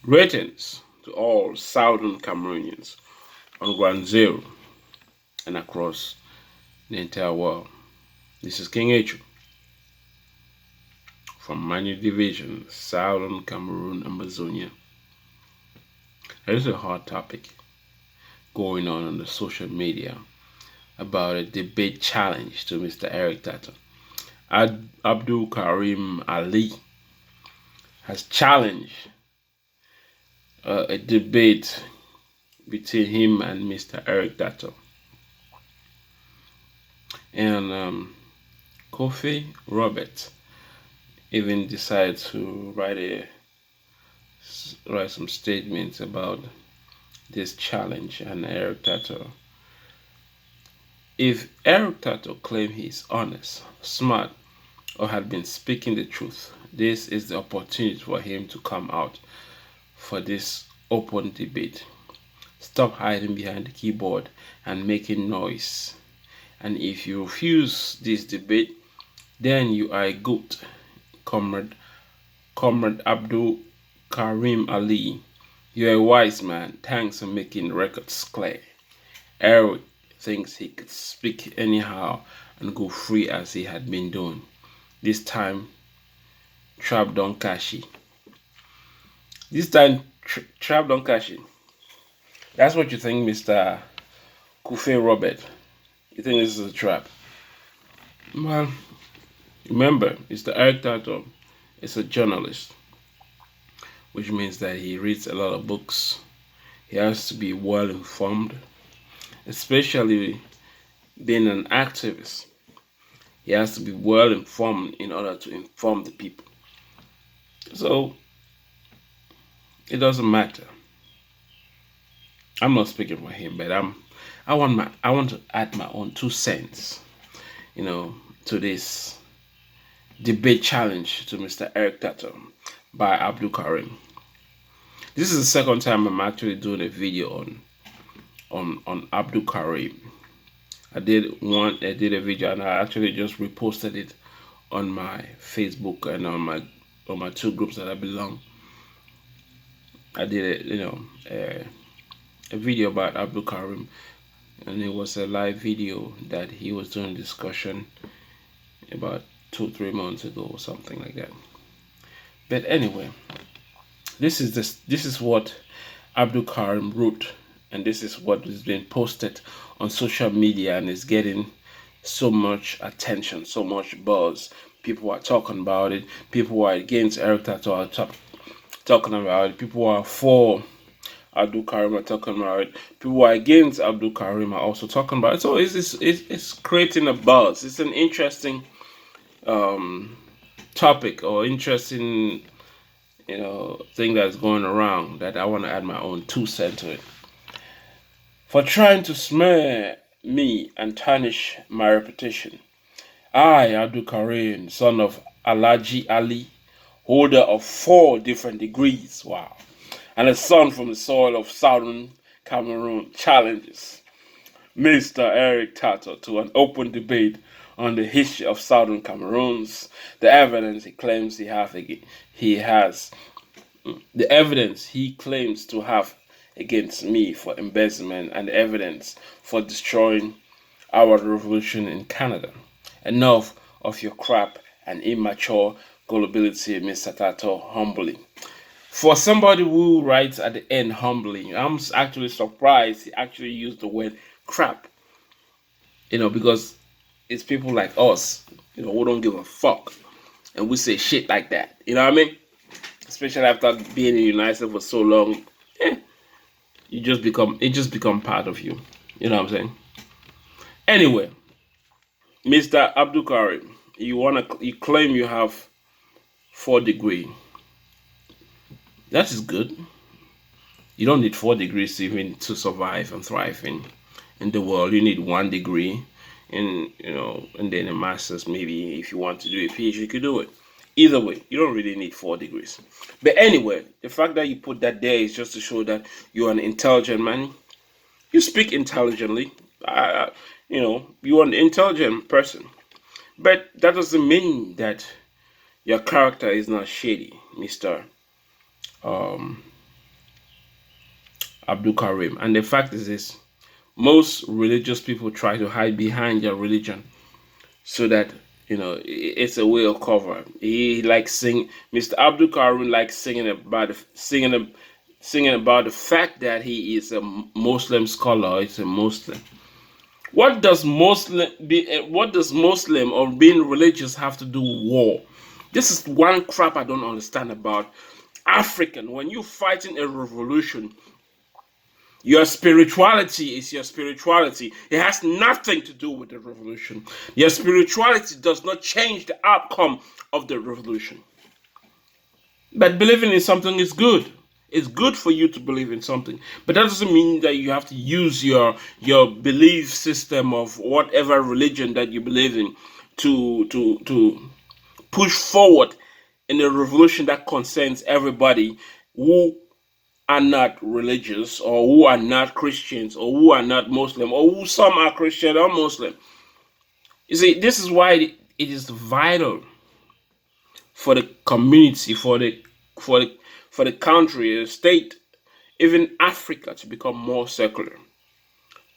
Greetings to all Southern Cameroonians on Ground Zero and across the entire world. This is King H from Manu Division, Southern Cameroon, Amazonia. There is a hot topic going on the social media about a debate challenge to Mr. Eric Tataw. Abdulkarim Ali has challenged a debate between him and Mr. Eric Tataw. And Kofi Robert even decided to write some statements about this challenge and Eric Tataw. If Eric Tataw claimed he's honest, smart, or had been speaking the truth, this is the opportunity for him to come out for this open debate. Stop hiding behind the keyboard and making noise. And if you refuse this debate, then you are a goat, Comrade Abdul Karim Ali. You're a wise man. Thanks for making records clear. Eric thinks he could speak anyhow and go free as he had been doing. This time, trap don't cash it. Trap don't cash it. That's what you think, Mr. Kofi Robert. You think this is a trap? Well, remember, Mr. Eric Tataw is a journalist, which means that he reads a lot of books. He has to be well informed, especially being an activist. He has to be well informed in order to inform the people. So it doesn't matter. I'm not speaking for him, but I want to add my own 2 cents, to this debate challenge to Mr. Eric Tataw by Abdulkarim. This is the second time I'm actually doing a video on Abdulkarim. I did a video and I actually just reposted it on my Facebook and on my 2 groups that I belong. I did a video about Abdulkarim, and it was a live video that he was doing discussion about 2-3 months ago or something like that. But anyway, this is what Abdulkarim wrote, and this is what is being posted on social media and is getting so much attention, so much buzz. People are talking about it. People who are against Eric Tataw are talking about it. People who are for Abdulkarim are talking about it. People who are against Abdulkarim are also talking about it. So it's creating a buzz. It's an interesting topic or interesting thing that's going around that I want to add my own 2 cents to it. For trying to smear me and tarnish my reputation, I, Abdulkarim, son of Alhaji Ali, holder of 4 different degrees, wow, and a son from the soil of Southern Cameroon, challenges Mr. Eric Tataw to an open debate on the history of Southern Cameroons, the evidence he claims the evidence he claims to have against me for embezzlement, and the evidence for destroying our revolution in Canada. Enough of your crap and immature gullibility, Mr. Tataw, humbly. For somebody who writes at the end humbly, I'm actually surprised he actually used the word crap. Because it's people like us, who don't give a fuck. And we say shit like that. You know what I mean? Especially after being in the United States for so long. It just become part of you. You know what I'm saying? Anyway, Mr. Abdulkarim, you claim you have 4 degrees. That is good. You don't need 4 degrees even to survive and thrive in the world. You need 1 degree, and then a master's. Maybe if you want to do a PhD, you could do it. Either way, you don't really need 4 degrees. But anyway, the fact that you put that there is just to show that you're an intelligent man. You speak intelligently. You're an intelligent person. But that doesn't mean that your character is not shady, Mr. Abdulkarim. And the fact is this: most religious people try to hide behind their religion so that it's a way of cover. He likes sing. Mr. Abdulkarim likes singing about the fact that he is a Muslim scholar. It's a Muslim. What does Muslim or being religious have to do with war? This is one crap I don't understand about African. When you're fighting a revolution, your spirituality is your spirituality. It has nothing to do with the revolution. Your spirituality does not change the outcome of the revolution. But believing in something is good. It's good for you to believe in something, but that doesn't mean that you have to use your belief system of whatever religion that you believe in to push forward in a revolution that concerns everybody who are not religious, or who are not Christians, or who are not Muslim, or who some are Christian or Muslim. You see, this is why it is vital for the community, for the country, the state, even Africa, to become more secular.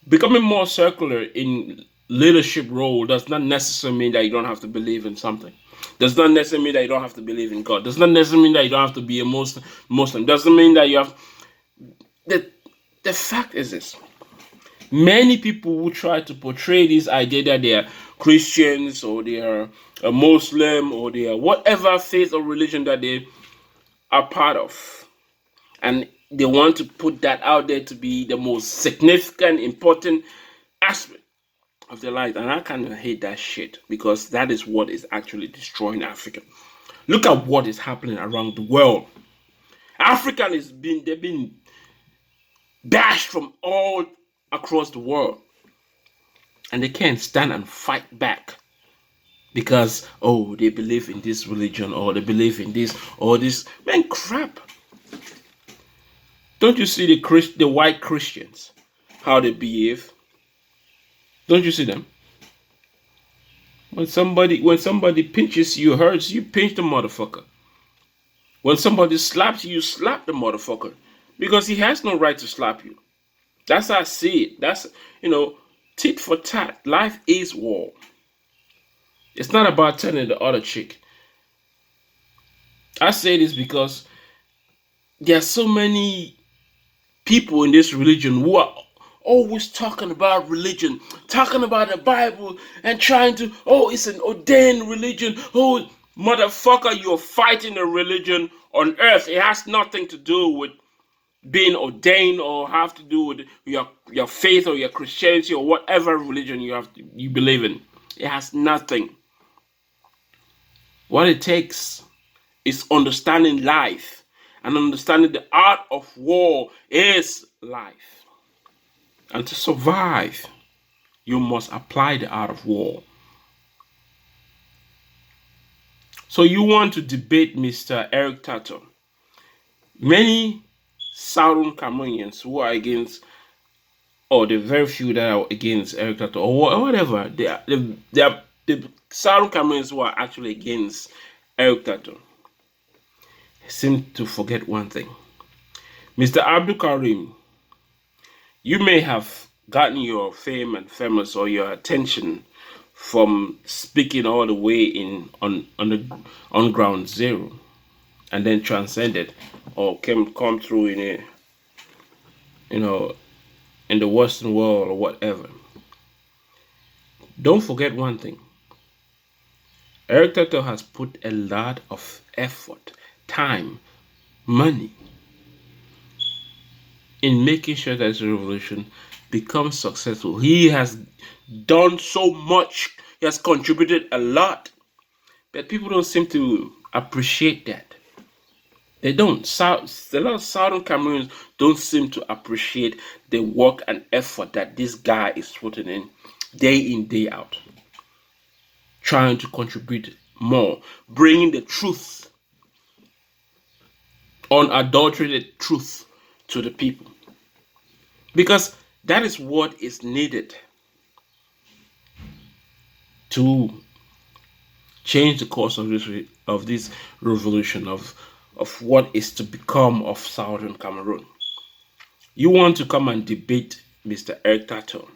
Becoming more secular in leadership role does not necessarily mean that you don't have to believe in something. Does not necessarily mean that you don't have to believe in God. Does not necessarily mean that you don't have to be a Muslim. Doesn't mean that you have. The fact is this: many people who try to portray this idea that they are Christians, or they are a Muslim, or they are whatever faith or religion that they are part of, and they want to put that out there to be the most significant, important aspect of their life. And I kind of hate that shit, because that is what is actually destroying Africa. Look at what is happening around the world. Africans they've been bashed from all across the world, and they can't stand and fight back because they believe in this religion, or they believe in this or this. Man, crap. Don't you see the white Christians, how they behave? Don't you see them? When somebody pinches you, hurts you, pinch the motherfucker. When somebody slaps you, slap the motherfucker, because he has no right to slap you. That's how I see it. That's tit for tat. Life is war. It's not about telling the other chick. I say this because there are so many people in this religion who are always talking about religion, talking about the Bible, and trying to, it's an ordained religion. Oh, motherfucker, you're fighting a religion on earth. It has nothing to do with being ordained, or have to do with your faith or your Christianity or whatever religion you believe in. It has nothing. What it takes is understanding life, and understanding the art of war is life. And to survive, you must apply the art of war. So you want to debate Mr. Eric Tataw. Many Southern Cameroonians who are against, or the very few that are against Eric Tataw, or whatever, they are the Southern Cameroonians who are actually against Eric Tataw seem to forget one thing. Mr. Abdulkarim, you may have gotten your fame and famous, or your attention, from speaking all the way on ground zero, and then transcended, or come through in the Western world or whatever. Don't forget one thing. Eric Tataw has put a lot of effort, time, money in making sure that the revolution becomes successful. He has done so much. He has contributed a lot, but people don't seem to appreciate that. They don't. A lot of Southern Cameroonians don't seem to appreciate the work and effort that this guy is putting in, day out, trying to contribute more, bringing the truth, unadulterated truth, to the people, because that is what is needed to change the course of this revolution, of what is to become of Southern Cameroon. You want to come and debate Mr. Eric Tataw.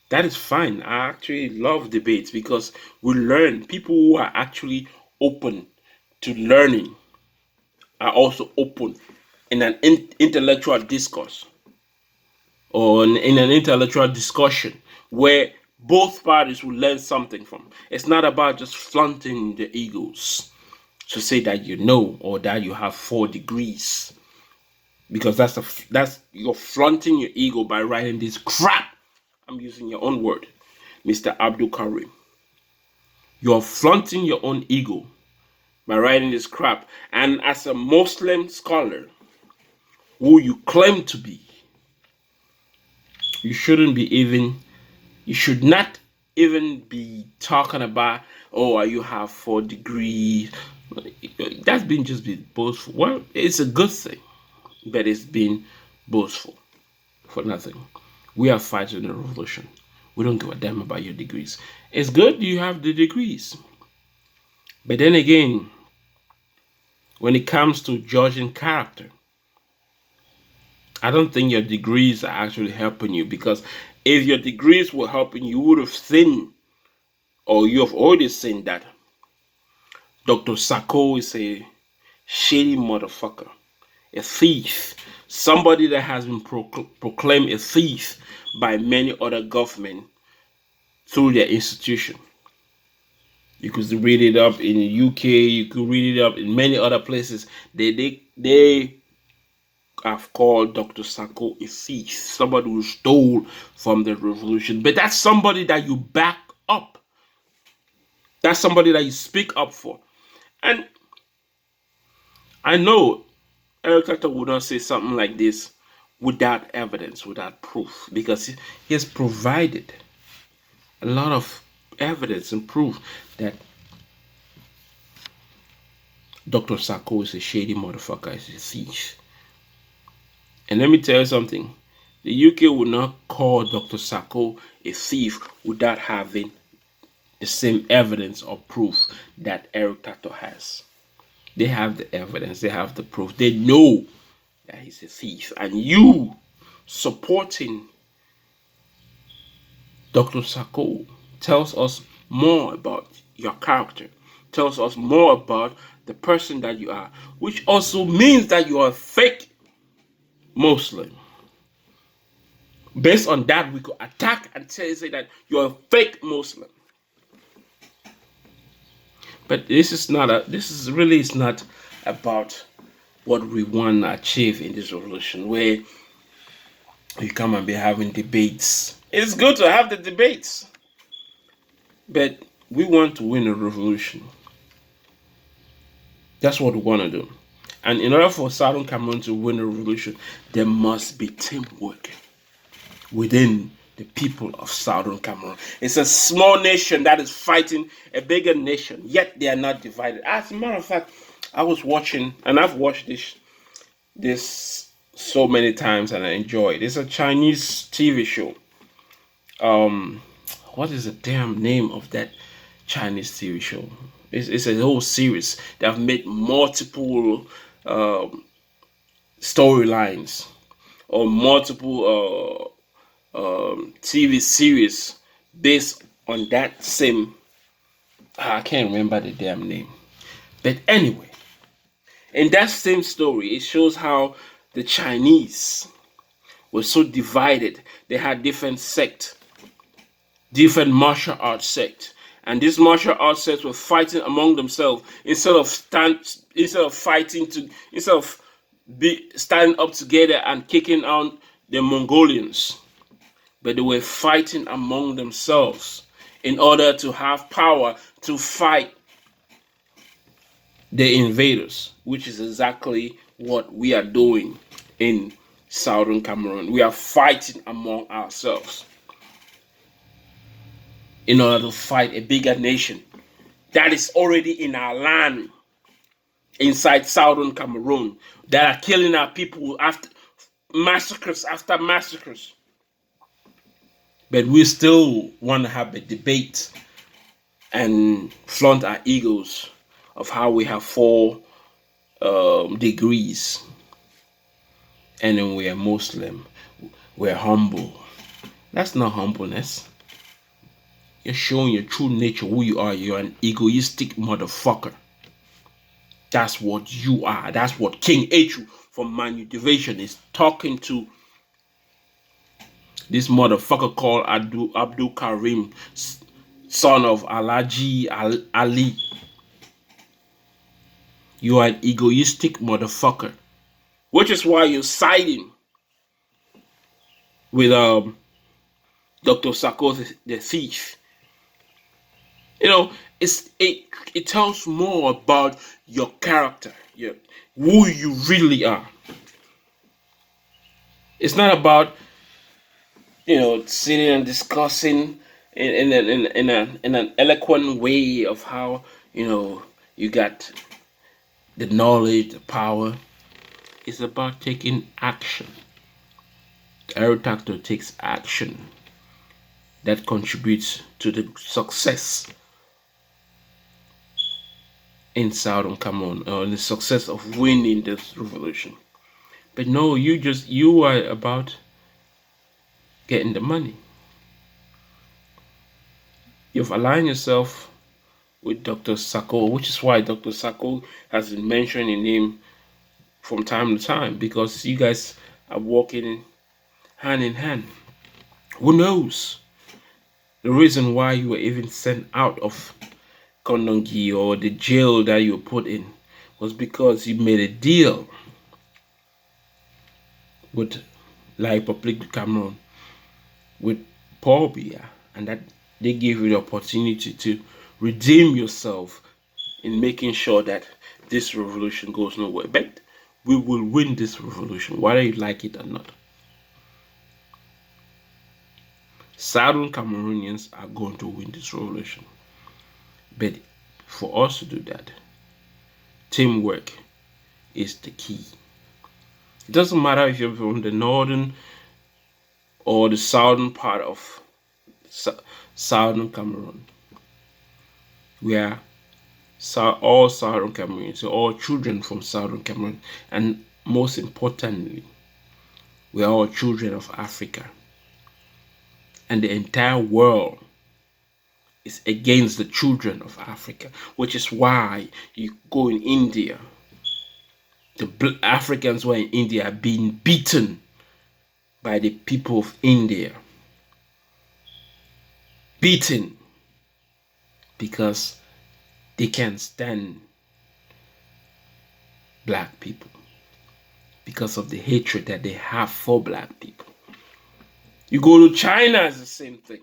That is fine. I actually love debates because we learn. People who are actually open to learning are also open in an intellectual discourse or in an intellectual discussion where both parties will learn something from. It's not about just flaunting the egos to say that you know or that you have 4 degrees, because that's you're flaunting your ego by writing this crap. I'm using your own word, Mr. Abdulkarim. You're flaunting your own ego by writing this crap. And as a Muslim scholar who you claim to be, you should not even be talking about, oh, you have 4 degrees. That's been just be boastful. Well, it's a good thing, but it's been boastful for nothing. We are fighting a revolution. We don't give a damn about your degrees. It's good you have the degrees. But then again, when it comes to judging character, I don't think your degrees are actually helping you, because if your degrees were helping, you would have seen, or you have already seen, that Dr. Sako is a shady motherfucker, a thief, somebody that has been proclaimed a thief by many other government through their institution. You could read it up in the UK, you could read it up in many other places. They have called Dr. Sako a thief, somebody who stole from the revolution. But that's somebody that you back up. That's somebody that you speak up for. And I know Eric Tataw would not say something like this without evidence, without proof, because he has provided a lot of evidence and proof that Dr. Sako is a shady motherfucker, is a thief. And let me tell you something. The UK would not call Dr. Sako a thief without having the same evidence or proof that Eric Tataw has. They have the evidence, they have the proof. They know that he's a thief. And you supporting Dr. Sako tells us more about your character, tells us more about the person that you are, which also means that you are a fake Muslim. Based on that, we could attack and say that you're a fake Muslim. But this is not about what we want to achieve in this revolution, where you come and be having debates. It's good to have the debates, but we want to win a revolution. That's what we want to do. And in order for Southern Cameroon to win a revolution, there must be teamwork within the people of Southern Cameroon. It's a small nation that is fighting a bigger nation, yet they are not divided. As a matter of fact, I was watching, and I've watched this so many times, and I enjoy it. It's a Chinese TV show. What is the damn name of that Chinese TV show? It's a whole series. They have made multiple storylines or multiple TV series based on that same. I can't remember the damn name. But anyway, in that same story, it shows how the Chinese were so divided. They had different sects, different martial arts sects. And these martial arts sects were fighting among themselves instead of standing up together and kicking out the Mongolians. But they were fighting among themselves in order to have power to fight the invaders, which is exactly what we are doing in Southern Cameroon. We are fighting among ourselves in order to fight a bigger nation that is already in our land, inside Southern Cameroon, that are killing our people after massacres after massacres. But we still want to have a debate and flaunt our egos of how we have 4 degrees. and then we are Muslim, we're humble. That's not humbleness. You're showing your true nature, who you are. You're an egoistic motherfucker. That's what you are. That's what King H from Manipulation is talking to this motherfucker called Abdulkarim, son of Alhaji Ali. You are an egoistic motherfucker. Which is why you're siding with Dr. Sako the thief. It tells more about your character, who you really are. It's not about sitting and discussing in an eloquent way of how you got the knowledge, the power. It's about taking action. Eric Tataw takes action that contributes to the success in Southern Cameroon, or the success of winning this revolution. But no, you are about getting the money. You've aligned yourself with Dr. Sako, which is why Dr. Sako has been mentioning him from time to time, because you guys are walking hand in hand. Who knows? The reason why you were even sent out of Kondongi, or the jail that you were put in, was because you made a deal with La République du Cameroun, with Paul Biya, and that they gave you the opportunity to redeem yourself in making sure that this revolution goes nowhere. But we will win this revolution, whether you like it or not. Southern Cameroonians are going to win this revolution. But for us to do that, teamwork is the key. It doesn't matter if you're from the northern or the southern part of Southern Cameroon. We are all Southern Cameroonians, all children from Southern Cameroon, and most importantly, we are all children of Africa. And the entire world is against the children of Africa, which is why you go in India. The Africans who are in India are being beaten by the people of India. Beaten because they can't stand black people, because of the hatred that they have for black people. You go to China, it's the same thing.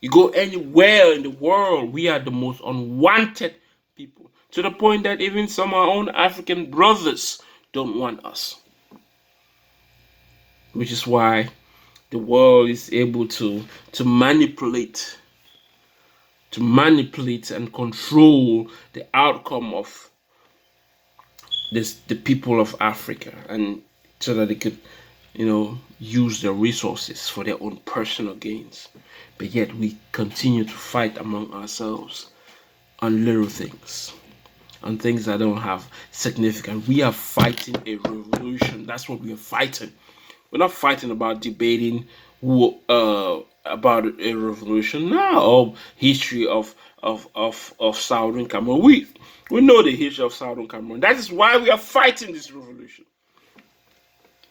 You go anywhere in the world, we are the most unwanted people, to the point that even some of our own African brothers don't want us. Which is why the world is able to manipulate and control the outcome of the people of Africa, and so that they could use their resources for their own personal gains. But yet we continue to fight among ourselves on little things, on things that don't have significance. We are fighting a revolution. That's what we are fighting. We're not fighting about debating about a revolution now, or history of Southern Cameroon. We know the history of Southern Cameroon. That is why we are fighting this revolution.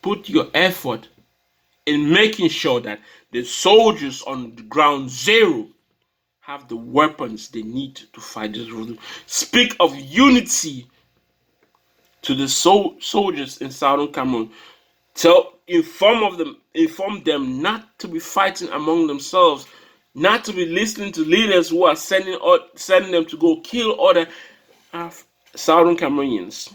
Put your effort in making sure that the soldiers on the ground zero have the weapons they need to fight this revolution. Speak of unity to the soldiers in Southern Cameroon. Inform them not to be fighting among themselves, not to be listening to leaders who are sending them to go kill other Southern Cameroonians.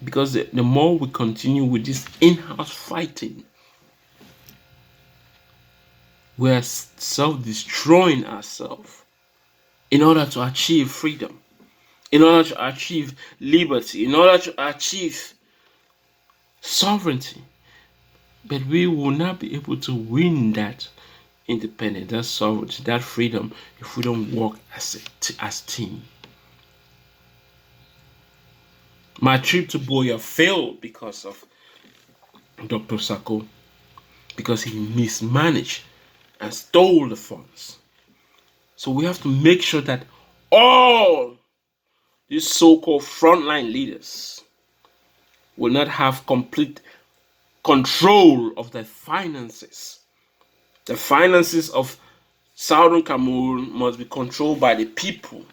Because the more we continue with this in-house fighting, we are self-destroying ourselves in order to achieve freedom, in order to achieve liberty, in order to achieve sovereignty. But we will not be able to win that independence, that sovereignty, that freedom, if we don't work as team. My trip to Boya failed because of Dr. Sako, because he mismanaged and stole the funds. So we have to make sure that all these so-called frontline leaders will not have complete control of the finances. The finances of Southern Cameroon must be controlled by the people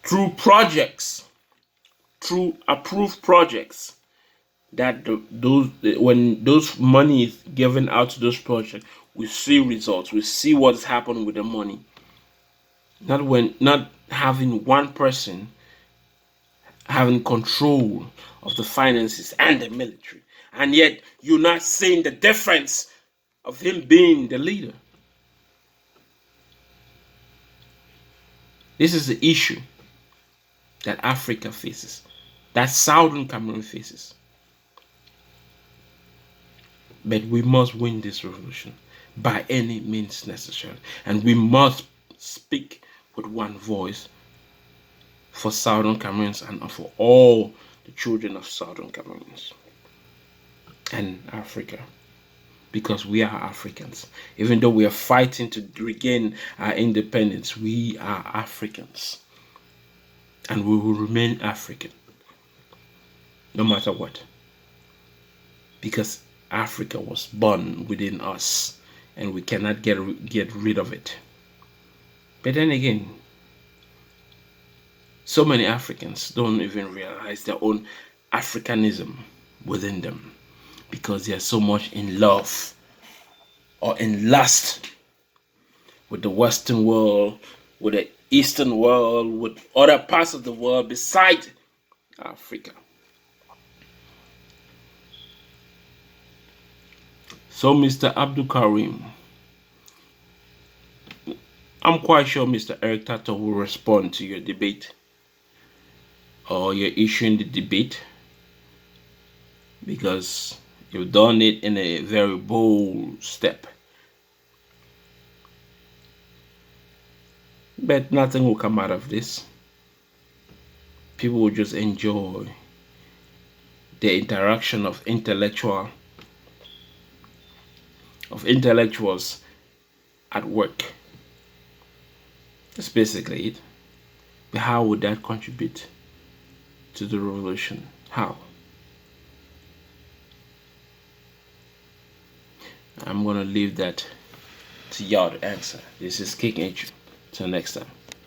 through projects, through approved projects. That when those money is given out to those projects, we see results. We see what's happened with the money. Not having one person having control of the finances and the military, and yet you're not seeing the difference of him being the leader. This is the issue that Africa faces, that Southern Cameroon faces. But we must win this revolution by any means necessary, and we must speak with one voice for Southern Cameroons and for all the children of Southern Cameroons and Africa, because we are Africans. Even though we are fighting to regain our independence, we are Africans, and we will remain African no matter what, because Africa was born within us and we cannot get rid of it. But then again, so many Africans don't even realize their own Africanism within them, because they are so much in love or in lust with the Western world, with the Eastern world, with other parts of the world beside Africa. So, Mr. Abdulkarim, I'm quite sure Mr. Eric Tataw will respond to your debate, or your issue in the debate, because you've done it in a very bold step. But nothing will come out of this. People will just enjoy the interaction of intellectuals at work. That's basically it. But how would that contribute to the revolution? How? I'm gonna leave that to y'all to answer. This is King H. Till next time.